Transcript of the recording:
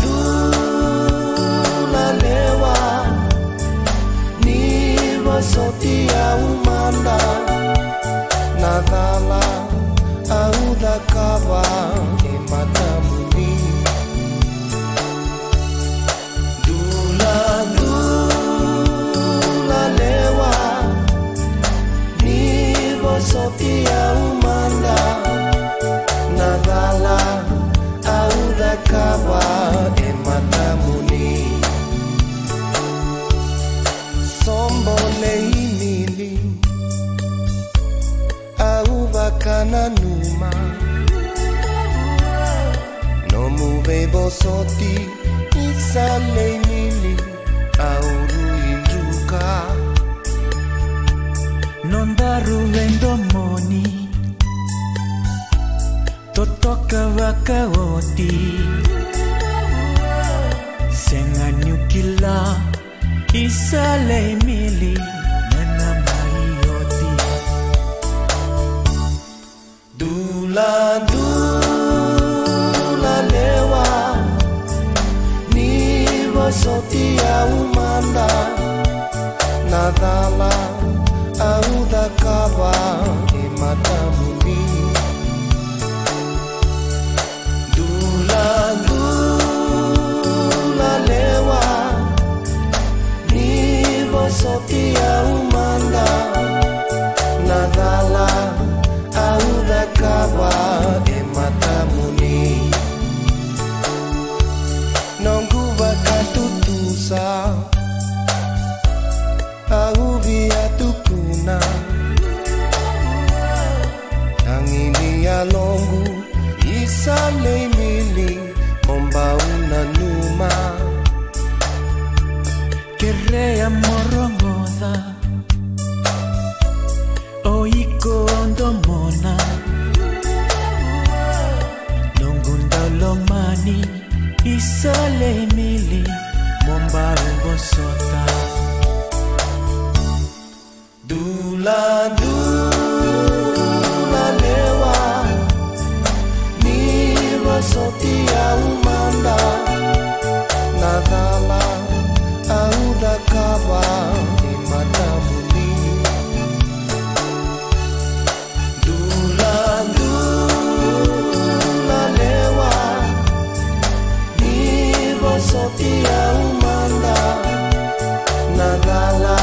Dula lewa ni sotia umanda nadala auda kawa e matamuni dula lewa ni sotia umanda nadala auda kawa e matamuni sombo leimili auva numa no muve bosoti isa leimili auru induka non daru vendomoni totoka wakaoti senganyukila isa leimili nanamaioti dula lewa ni sotia umanda nadala auda kawa e matamuni dula lewa ni sotia umanda nadala auda kawa e matamuni nongu wakatutusa auvia tukuna angini alongu isale mili omba una numa kerea morongoda oiko ondomona nongunda lomani isale mili momba ugosota dula lewa ni sotia umanda nadala auda kawa e matamuni dula lewa ni sotia umanda nadala